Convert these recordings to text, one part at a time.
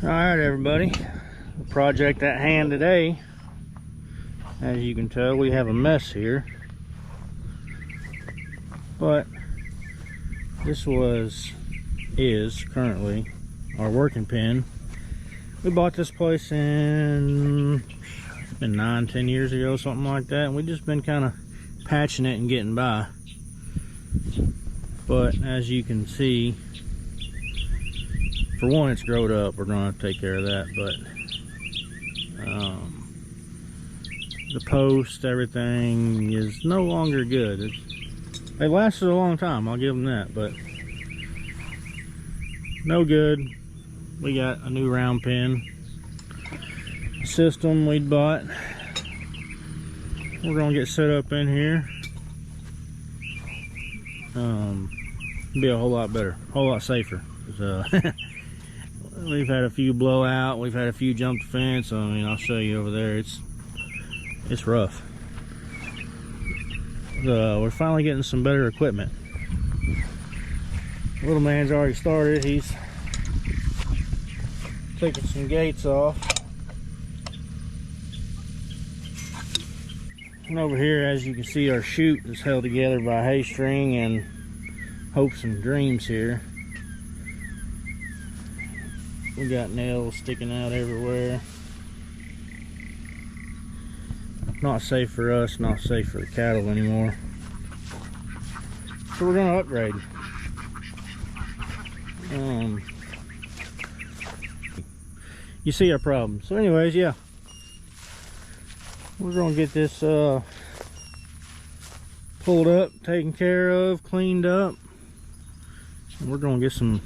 All right, everybody. The project at hand today, as you can tell, we have a mess here. But this is currently our working pen. We bought this place in, it's been 9-10 years ago, something like that, and we've just been kind of patching it and getting by. But as you can see, for one, it's growed up. We're gonna have to take care of that, but the post, everything is no longer good. They lasted a long time, I'll give them that, but no good. We got a new round pin system we'd bought. We're gonna get set up in here. Be a whole lot better, a whole lot safer. We've had a few blowout, we've had a few jump the fence. I mean, I'll show you over there. It's rough. We're finally getting some better equipment. Little man's already started. He's taking some gates off. And over here, as you can see, our chute is held together by hay string and hopes and dreams here. We got nails sticking out everywhere. Not safe for us, not safe for the cattle anymore. So we're gonna upgrade. You see our problem. So anyways, yeah. We're gonna get this pulled up, taken care of, cleaned up. And we're gonna get some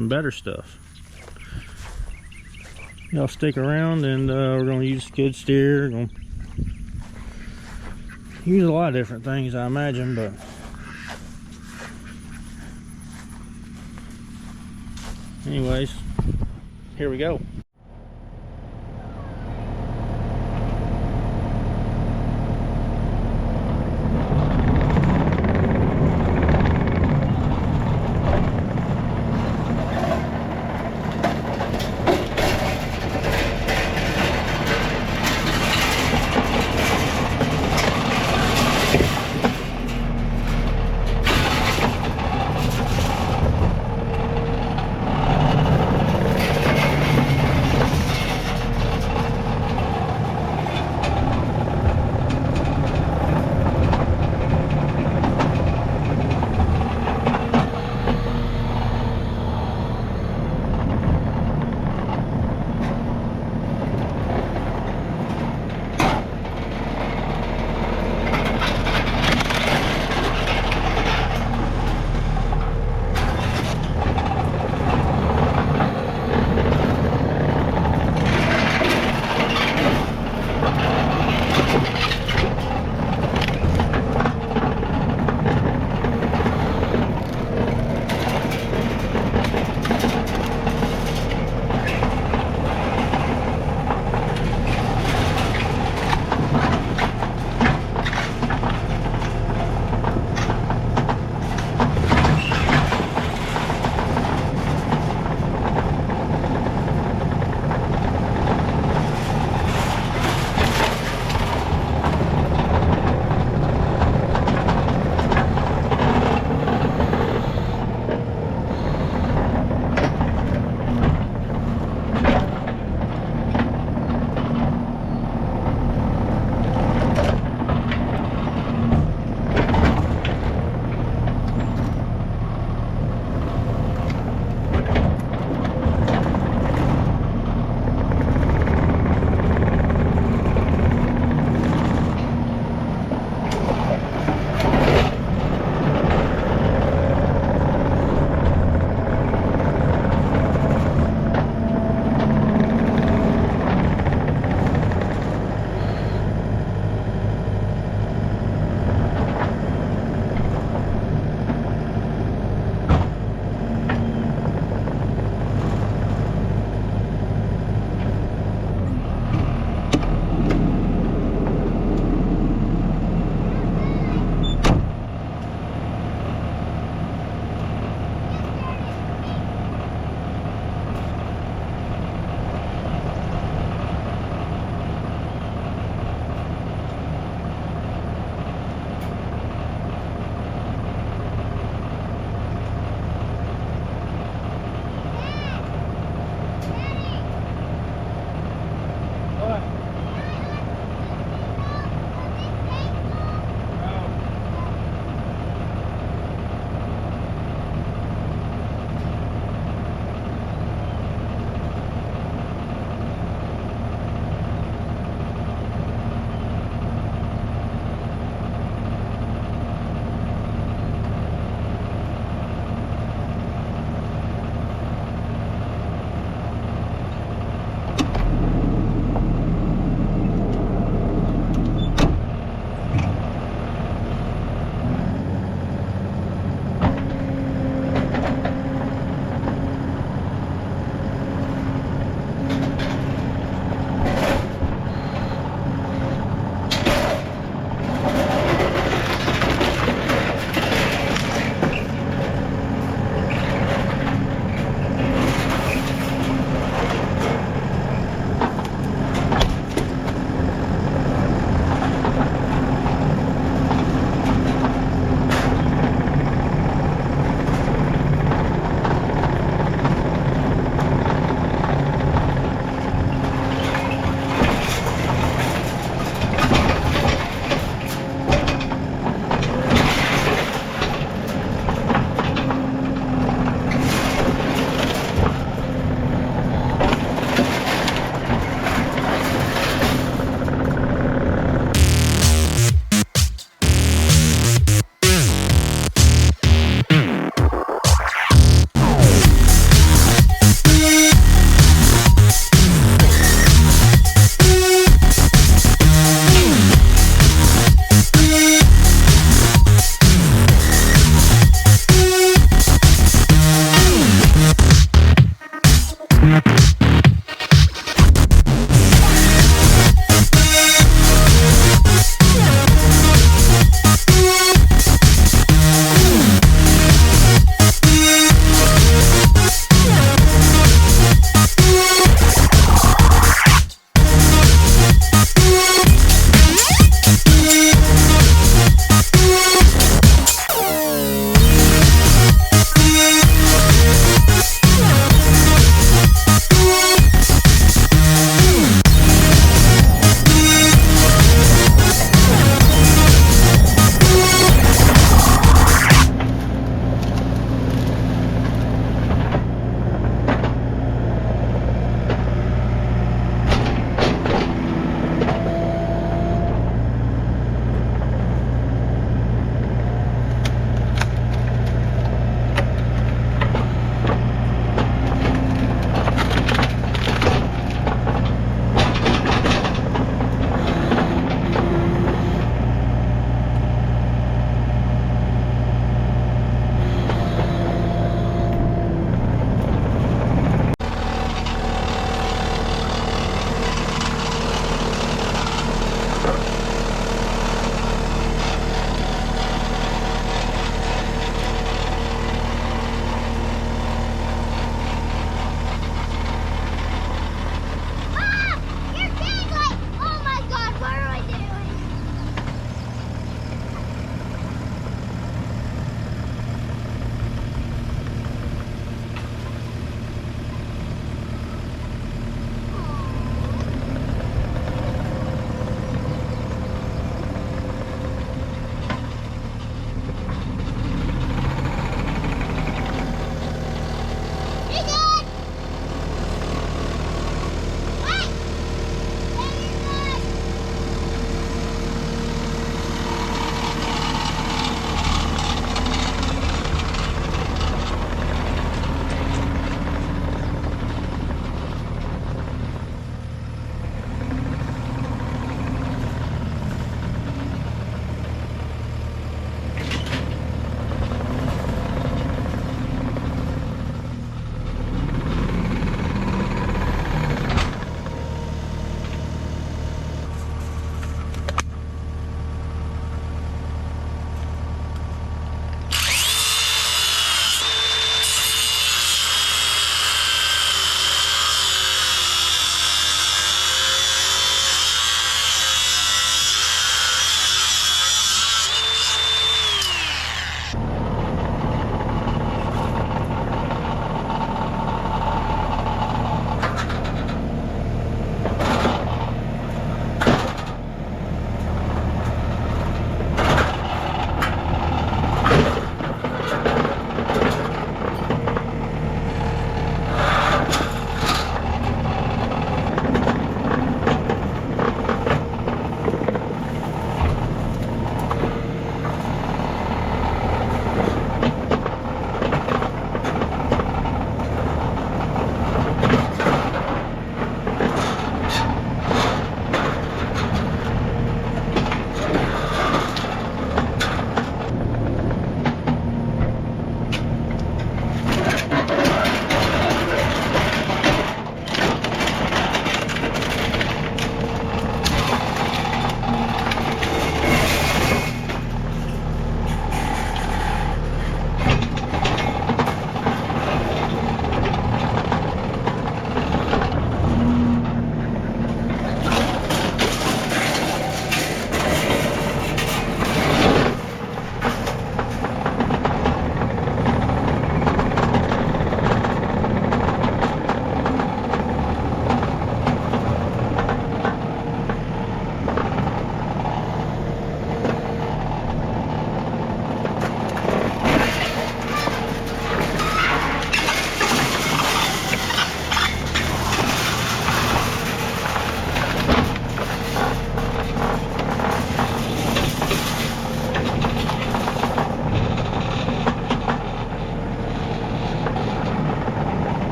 better stuff. Y'all stick around, and we're gonna use skid steer. We're gonna use a lot of different things, I imagine, but anyways, here we go.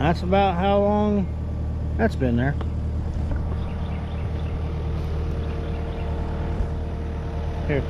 That's about how long that's been there. Here.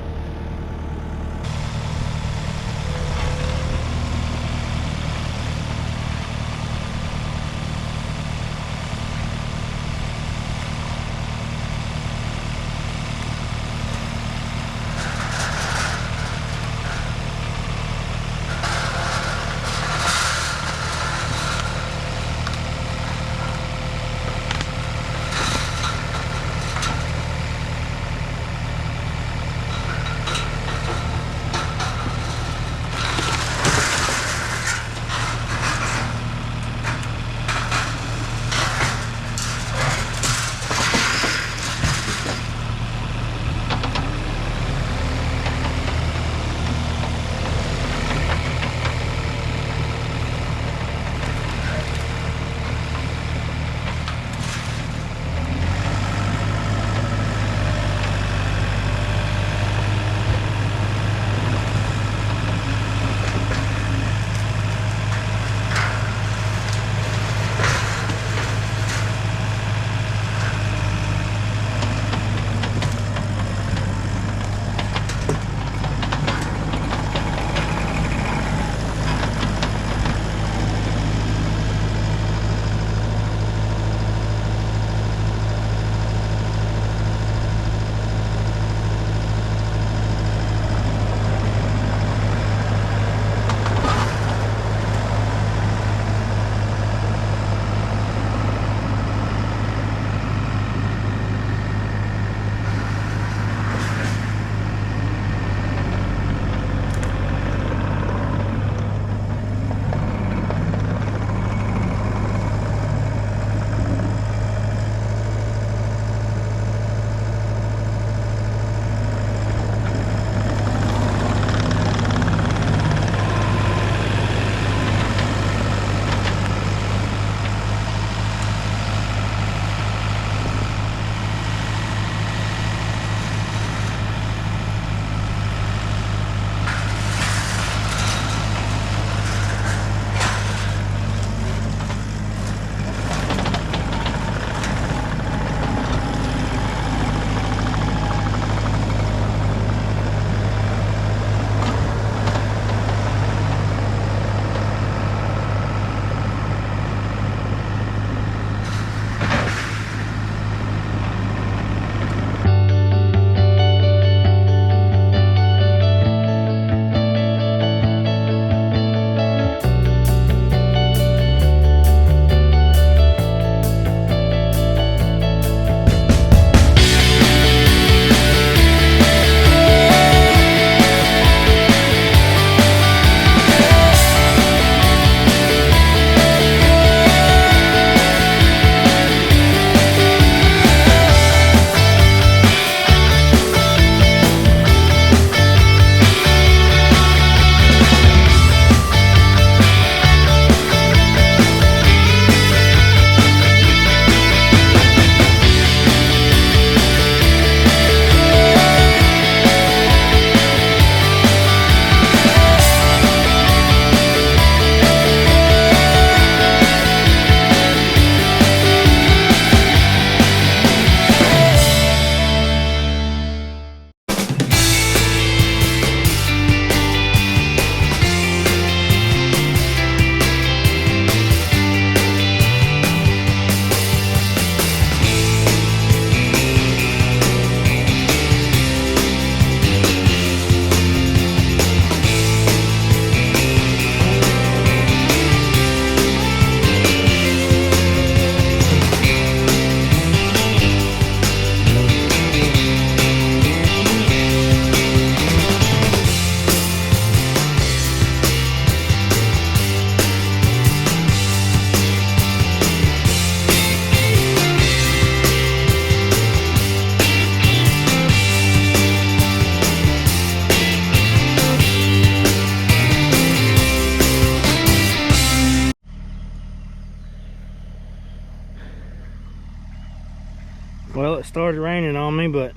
Well, it started raining on me, but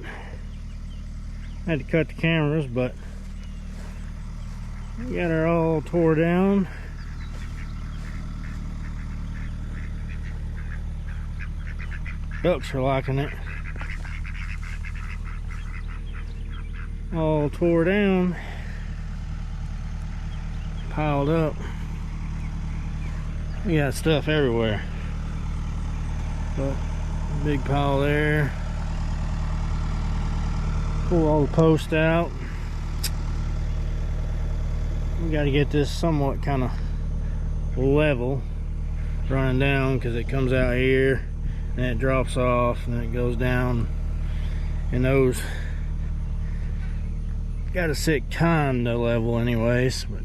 I had to cut the cameras, but we got her all tore down. Ducks are liking it. All tore down, piled up. We got stuff everywhere, but big pile there. Pull all the posts out. We got to get this somewhat kind of level running down, because it comes out here and it drops off and then it goes down, and those got to sit kind of level anyways. But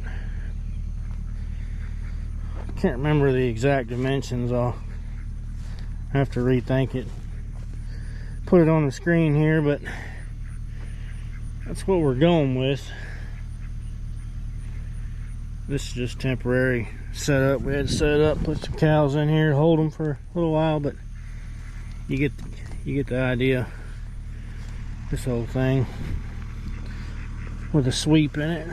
I can't remember the exact dimensions. I'll have to rethink it, put it on the screen here, but that's what we're going with. This is just temporary setup. We had to set it up, put some cows in here, hold them for a little while, but you get the idea. This whole thing with a sweep in it.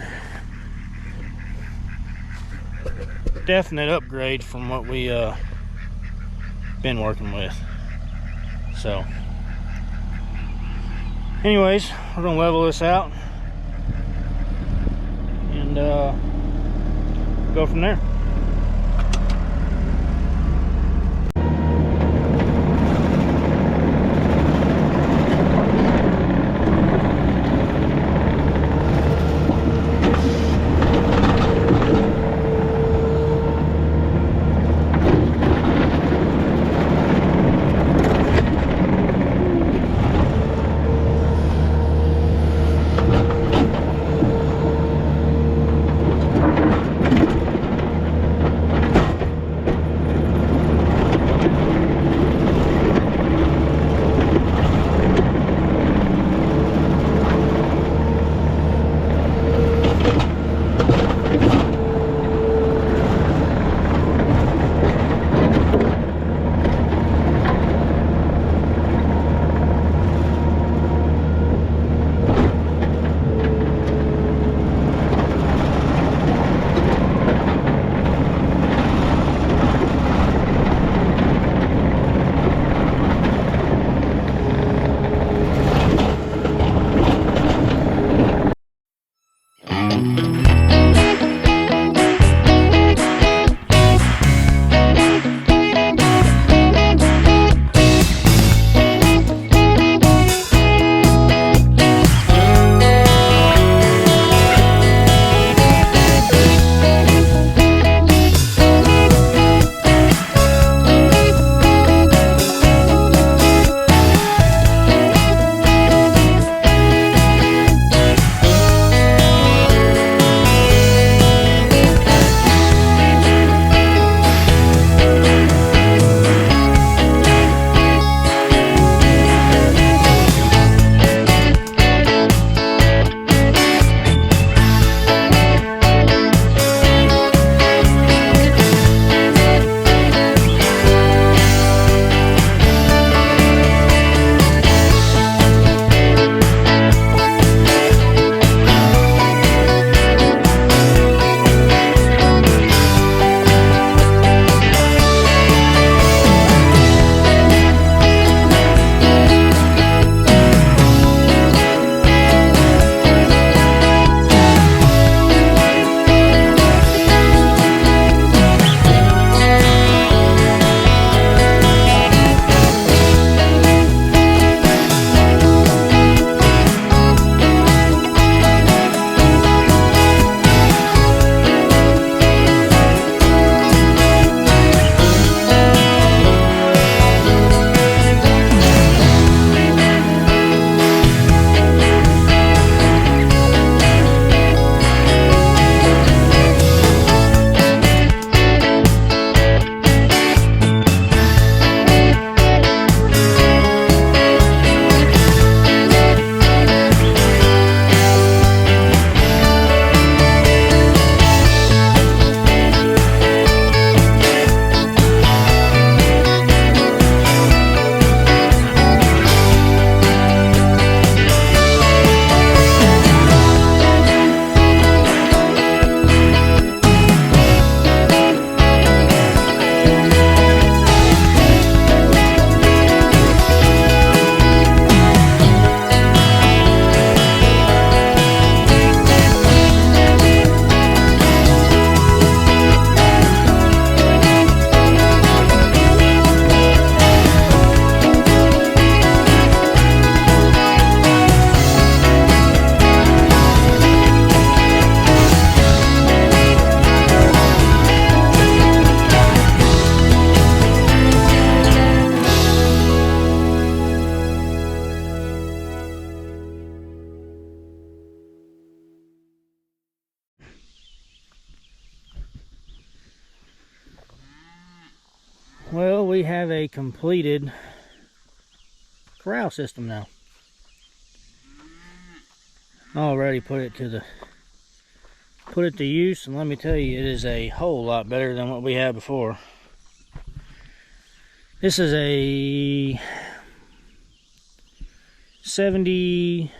Definite upgrade from what we been working with. So anyways, we're gonna level this out and go from there. Well, we have a completed corral system now. Already put it to use, and let me tell you, it is a whole lot better than what we had before. This is a 40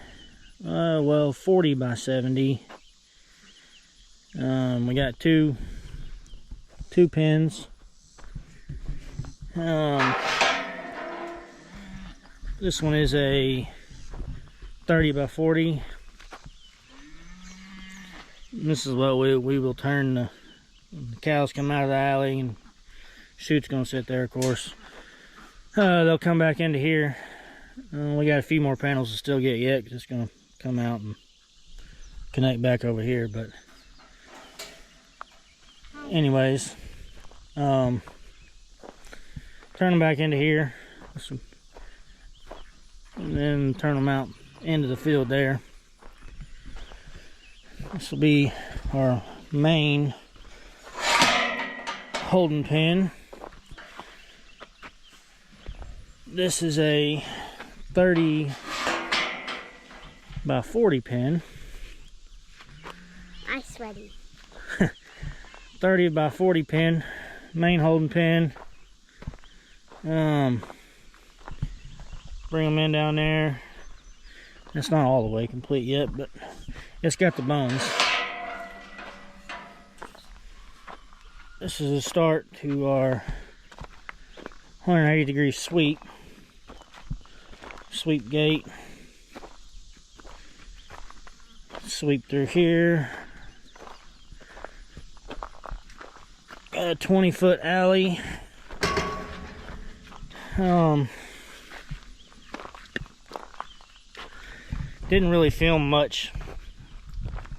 by 70. We got two pins. This one is a 30 by 40. This is what we will turn the cows come out of the alley, and chute's gonna sit there, of course. They'll come back into here. We got a few more panels to still get yet, 'cause it's gonna come out and connect back over here. But anyways, turn them back into here, and then turn them out into the field there. This will be our main holding pin. This is a 30 by 40 pin. I'm sweaty. 30 by 40 pin, main holding pin. Bring them in down there. It's not all the way complete yet, but it's got the bones. This is a start to our 180-degree sweep gate. Sweep through here. Got a 20-foot alley. Didn't really film much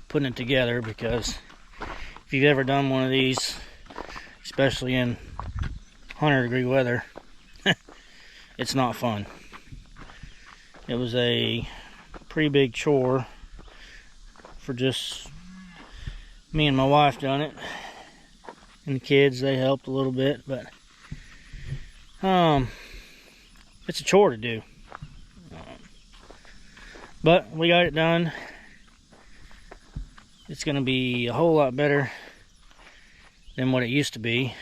putting it together, because if you've ever done one of these, especially in 100-degree weather, it's not fun. It was a pretty big chore for just me and my wife done it, and the kids, they helped a little bit, but it's a chore to do. But we got it done. It's going to be a whole lot better than what it used to be,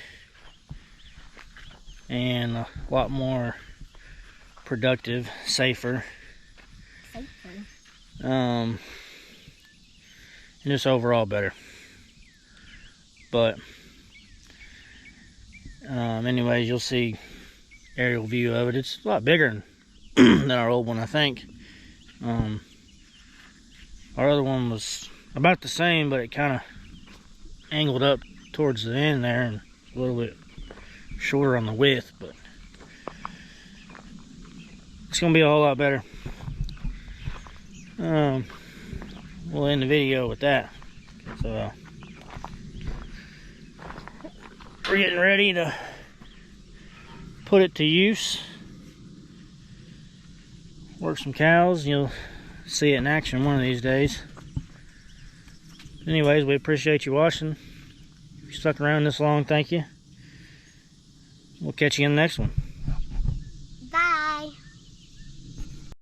and a lot more productive, safer. And just overall better. But anyways, you'll see aerial view of it. It's a lot bigger than our old one, I think. Our other one was about the same, but it kind of angled up towards the end there and a little bit shorter on the width, but it's gonna be a whole lot better. We'll end the video with that. So we're getting ready to put it to use. Work some cows. You'll see it in action one of these days. Anyways, we appreciate you watching. If you stuck around this long, thank you. We'll catch you in the next one.